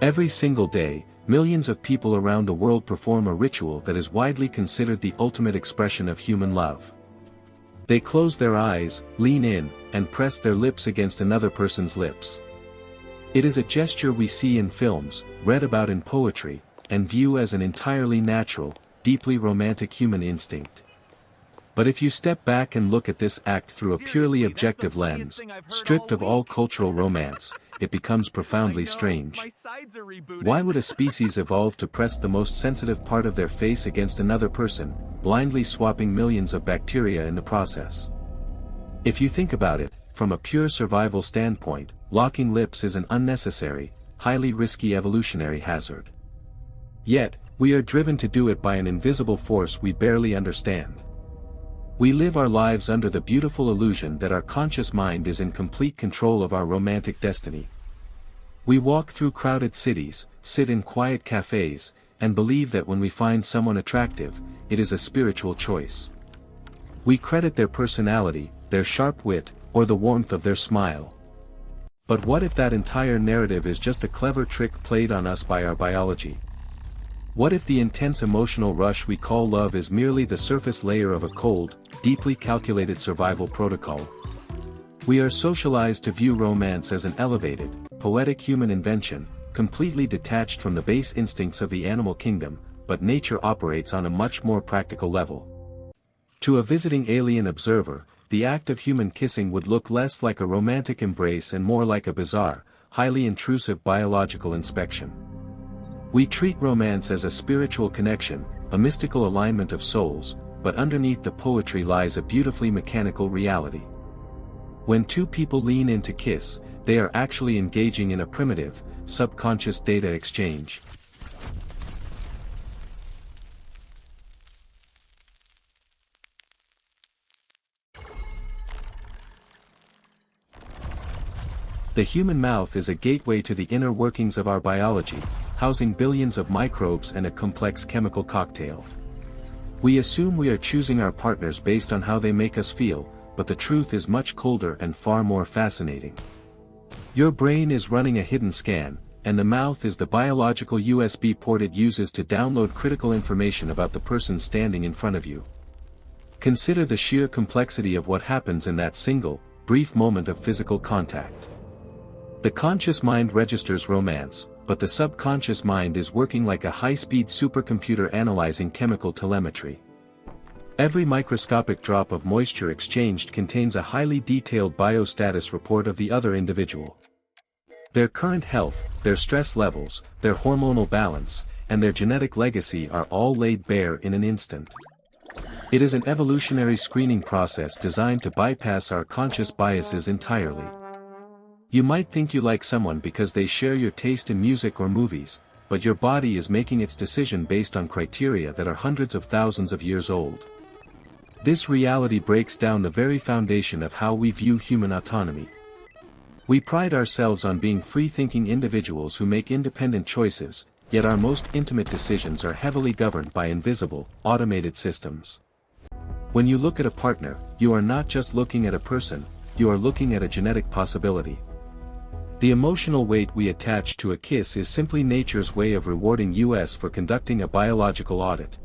Every single day, millions of people around the world perform a ritual that is widely considered the ultimate expression of human love. They close their eyes, lean in, and press their lips against another person's lips. It is a gesture we see in films, read about in poetry, and view as an entirely natural, deeply romantic human instinct. But if you step back and look at this act through a purely objective lens, stripped of all cultural romance, it becomes profoundly strange. Why would a species evolve to press the most sensitive part of their face against another person, blindly swapping millions of bacteria in the process? If you think about it, from a pure survival standpoint, locking lips is an unnecessary, highly risky evolutionary hazard. Yet, we are driven to do it by an invisible force we barely understand. We live our lives under the beautiful illusion that our conscious mind is in complete control of our romantic destiny. We walk through crowded cities, sit in quiet cafes, and believe that when we find someone attractive, it is a spiritual choice. We credit their personality, their sharp wit, or the warmth of their smile. But what if that entire narrative is just a clever trick played on us by our biology? What if the intense emotional rush we call love is merely the surface layer of a cold, deeply calculated survival protocol? We are socialized to view romance as an elevated, poetic human invention, completely detached from the base instincts of the animal kingdom, but nature operates on a much more practical level. To a visiting alien observer, the act of human kissing would look less like a romantic embrace and more like a bizarre, highly intrusive biological inspection. We treat romance as a spiritual connection, a mystical alignment of souls, but underneath the poetry lies a beautifully mechanical reality. When two people lean in to kiss, they are actually engaging in a primitive, subconscious data exchange. The human mouth is a gateway to the inner workings of our biology, housing billions of microbes and a complex chemical cocktail. We assume we are choosing our partners based on how they make us feel, but the truth is much colder and far more fascinating. Your brain is running a hidden scan, and the mouth is the biological USB port it uses to download critical information about the person standing in front of you. Consider the sheer complexity of what happens in that single, brief moment of physical contact. The conscious mind registers romance, but the subconscious mind is working like a high-speed supercomputer analyzing chemical telemetry. Every microscopic drop of moisture exchanged contains a highly detailed biostatus report of the other individual. Their current health, their stress levels, their hormonal balance, and their genetic legacy are all laid bare in an instant. It is an evolutionary screening process designed to bypass our conscious biases entirely. You might think you like someone because they share your taste in music or movies, but your body is making its decision based on criteria that are hundreds of thousands of years old. This reality breaks down the very foundation of how we view human autonomy. We pride ourselves on being free-thinking individuals who make independent choices, yet our most intimate decisions are heavily governed by invisible, automated systems. When you look at a partner, you are not just looking at a person, you are looking at a genetic possibility. The emotional weight we attach to a kiss is simply nature's way of rewarding us for conducting a biological audit.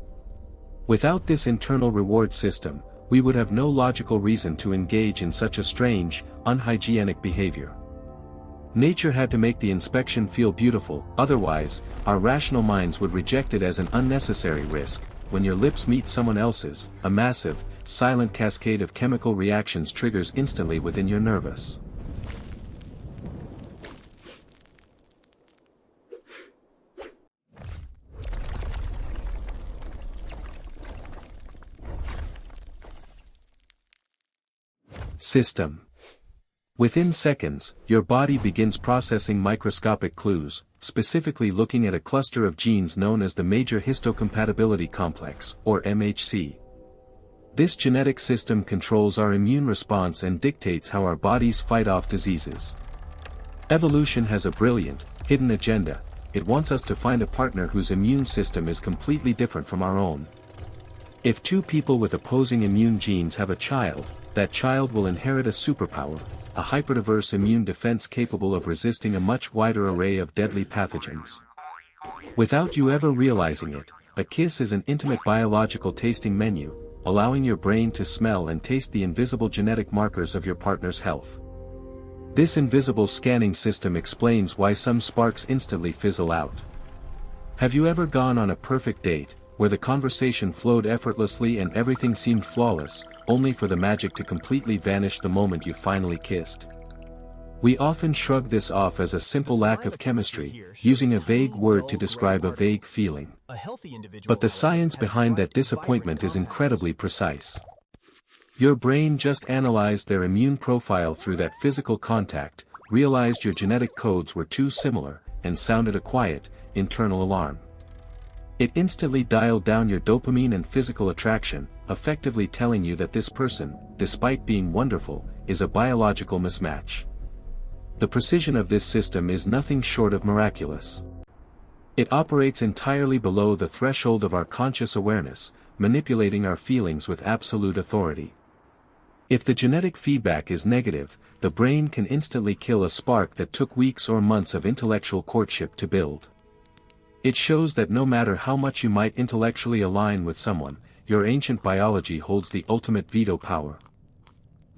Without this internal reward system, we would have no logical reason to engage in such a strange, unhygienic behavior. Nature had to make the inspection feel beautiful, otherwise, our rational minds would reject it as an unnecessary risk. When your lips meet someone else's, a massive, silent cascade of chemical reactions triggers instantly within your nervous system. Within seconds, your body begins processing microscopic clues, specifically looking at a cluster of genes known as the Major Histocompatibility Complex, or MHC. This genetic system controls our immune response and dictates how our bodies fight off diseases. Evolution has a brilliant, hidden agenda. It wants us to find a partner whose immune system is completely different from our own. If two people with opposing immune genes have a child, that child will inherit a superpower, a hyperdiverse immune defense capable of resisting a much wider array of deadly pathogens. Without you ever realizing it, a kiss is an intimate biological tasting menu, allowing your brain to smell and taste the invisible genetic markers of your partner's health. This invisible scanning system explains why some sparks instantly fizzle out. Have you ever gone on a perfect date, where the conversation flowed effortlessly and everything seemed flawless, only for the magic to completely vanish the moment you finally kissed? We often shrug this off as a simple lack of chemistry, using a vague word to describe a vague feeling. But the science behind that disappointment is incredibly precise. Your brain just analyzed their immune profile through that physical contact, realized your genetic codes were too similar, and sounded a quiet, internal alarm. It instantly dialed down your dopamine and physical attraction, effectively telling you that this person, despite being wonderful, is a biological mismatch. The precision of this system is nothing short of miraculous. It operates entirely below the threshold of our conscious awareness, manipulating our feelings with absolute authority. If the genetic feedback is negative, the brain can instantly kill a spark that took weeks or months of intellectual courtship to build. It shows that no matter how much you might intellectually align with someone, your ancient biology holds the ultimate veto power.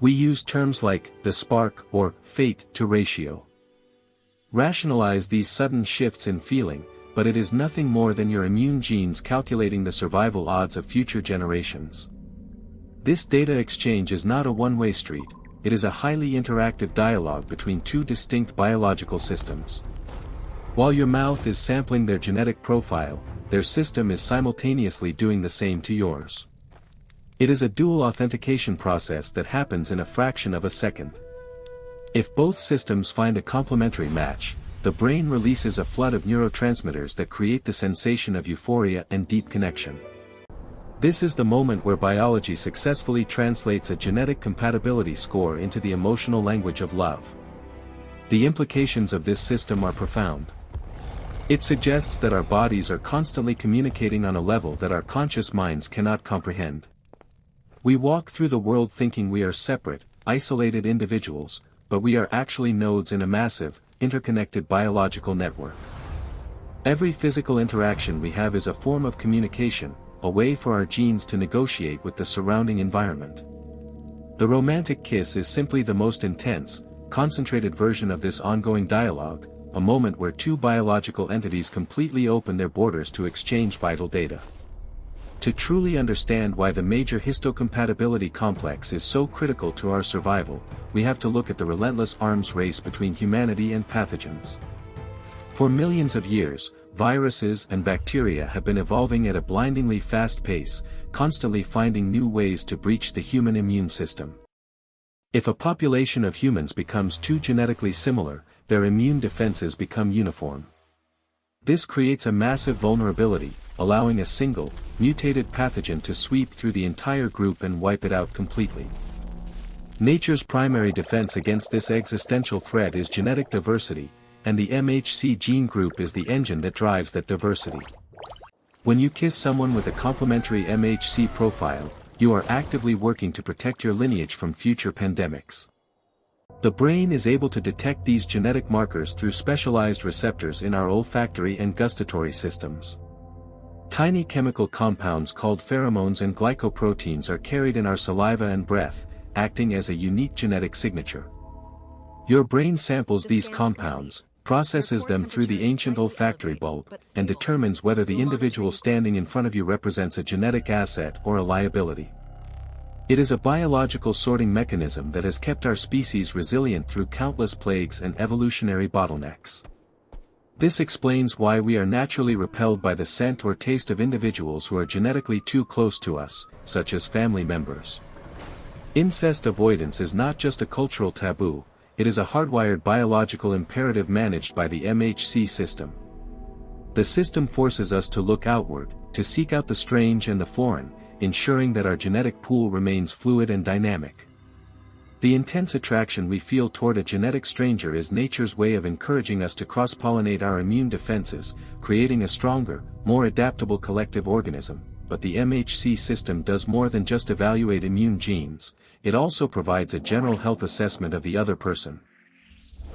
We use terms like the spark or fate to ratio rationalize these sudden shifts in feeling, but it is nothing more than your immune genes calculating the survival odds of future generations. This data exchange is not a one-way street, it is a highly interactive dialogue between two distinct biological systems. While your mouth is sampling their genetic profile, their system is simultaneously doing the same to yours. It is a dual authentication process that happens in a fraction of a second. If both systems find a complementary match, the brain releases a flood of neurotransmitters that create the sensation of euphoria and deep connection. This is the moment where biology successfully translates a genetic compatibility score into the emotional language of love. The implications of this system are profound. It suggests that our bodies are constantly communicating on a level that our conscious minds cannot comprehend. We walk through the world thinking we are separate, isolated individuals, but we are actually nodes in a massive, interconnected biological network. Every physical interaction we have is a form of communication, a way for our genes to negotiate with the surrounding environment. The romantic kiss is simply the most intense, concentrated version of this ongoing dialogue, a moment where two biological entities completely open their borders to exchange vital data. To truly understand why the major histocompatibility complex is so critical to our survival, we have to look at the relentless arms race between humanity and pathogens. For millions of years, viruses and bacteria have been evolving at a blindingly fast pace, constantly finding new ways to breach the human immune system. If a population of humans becomes too genetically similar, their immune defenses become uniform. This creates a massive vulnerability, allowing a single, mutated pathogen to sweep through the entire group and wipe it out completely. Nature's primary defense against this existential threat is genetic diversity, and the MHC gene group is the engine that drives that diversity. When you kiss someone with a complementary MHC profile, you are actively working to protect your lineage from future pandemics. The brain is able to detect these genetic markers through specialized receptors in our olfactory and gustatory systems. Tiny chemical compounds called pheromones and glycoproteins are carried in our saliva and breath, acting as a unique genetic signature. Your brain samples these compounds, processes them through the ancient olfactory bulb, and determines whether the individual standing in front of you represents a genetic asset or a liability. It is a biological sorting mechanism that has kept our species resilient through countless plagues and evolutionary bottlenecks. This explains why we are naturally repelled by the scent or taste of individuals who are genetically too close to us, such as family members. Incest avoidance is not just a cultural taboo, it is a hardwired biological imperative managed by the MHC system. The system forces us to look outward, to seek out the strange and the foreign, ensuring that our genetic pool remains fluid and dynamic. The intense attraction we feel toward a genetic stranger is nature's way of encouraging us to cross-pollinate our immune defenses, creating a stronger, more adaptable collective organism, but the MHC system does more than just evaluate immune genes, it also provides a general health assessment of the other person.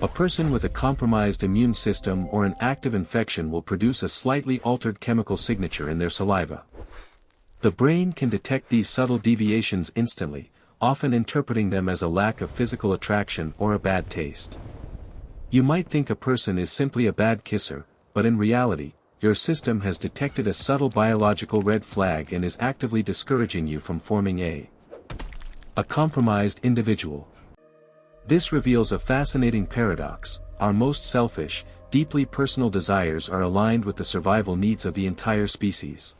A person with a compromised immune system or an active infection will produce a slightly altered chemical signature in their saliva. The brain can detect these subtle deviations instantly, often interpreting them as a lack of physical attraction or a bad taste. You might think a person is simply a bad kisser, but in reality, your system has detected a subtle biological red flag and is actively discouraging you from forming a compromised individual. This reveals a fascinating paradox: our most selfish, deeply personal desires are aligned with the survival needs of the entire species.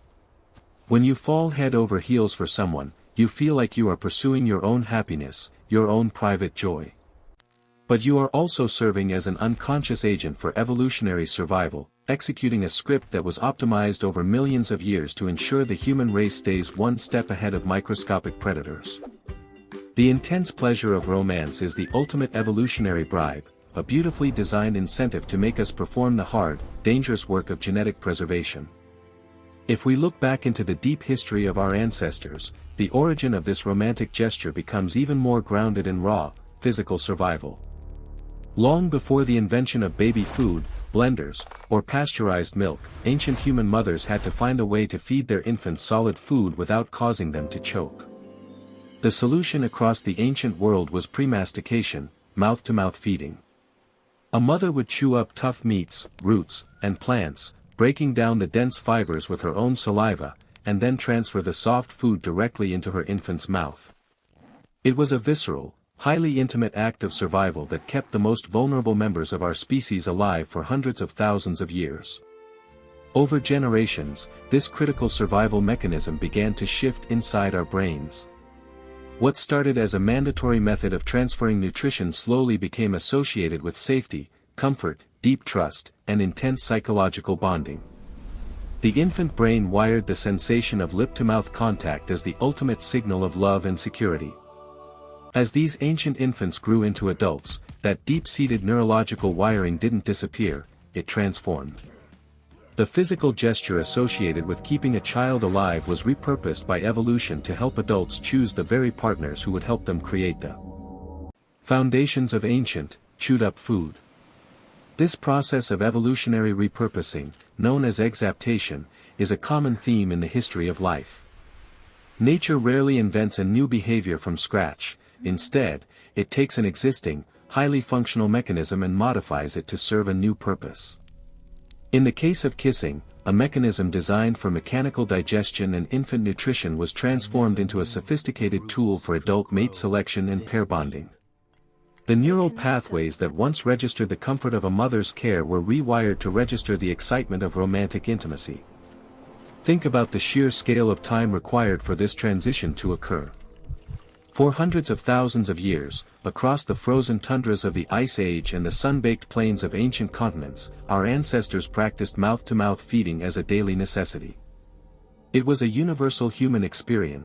When you fall head over heels for someone, you feel like you are pursuing your own happiness, your own private joy. But you are also serving as an unconscious agent for evolutionary survival, executing a script that was optimized over millions of years to ensure the human race stays one step ahead of microscopic predators. The intense pleasure of romance is the ultimate evolutionary bribe, a beautifully designed incentive to make us perform the hard, dangerous work of genetic preservation. If we look back into the deep history of our ancestors, the origin of this romantic gesture becomes even more grounded in raw, physical survival. Long before the invention of baby food, blenders, or pasteurized milk, ancient human mothers had to find a way to feed their infants solid food without causing them to choke. The solution across the ancient world was premastication, mouth-to-mouth feeding. A mother would chew up tough meats, roots, and plants, breaking down the dense fibers with her own saliva, and then transfer the soft food directly into her infant's mouth. It was a visceral, highly intimate act of survival that kept the most vulnerable members of our species alive for hundreds of thousands of years. Over generations, this critical survival mechanism began to shift inside our brains. What started as a mandatory method of transferring nutrition slowly became associated with safety, comfort, deep trust, and intense psychological bonding. The infant brain wired the sensation of lip-to-mouth contact as the ultimate signal of love and security. As these ancient infants grew into adults, that deep-seated neurological wiring didn't disappear, it transformed. The physical gesture associated with keeping a child alive was repurposed by evolution to help adults choose the very partners who would help them create the foundations of ancient, chewed-up food. This process of evolutionary repurposing, known as exaptation, is a common theme in the history of life. Nature rarely invents a new behavior from scratch. Instead, it takes an existing, highly functional mechanism and modifies it to serve a new purpose. In the case of kissing, a mechanism designed for mechanical digestion and infant nutrition was transformed into a sophisticated tool for adult mate selection and pair bonding. The neural pathways that once registered the comfort of a mother's care were rewired to register the excitement of romantic intimacy. Think about the sheer scale of time required for this transition to occur. For hundreds of thousands of years, across the frozen tundras of the Ice Age and the sun-baked plains of ancient continents, our ancestors practiced mouth-to-mouth feeding as a daily necessity. It was a universal human experience.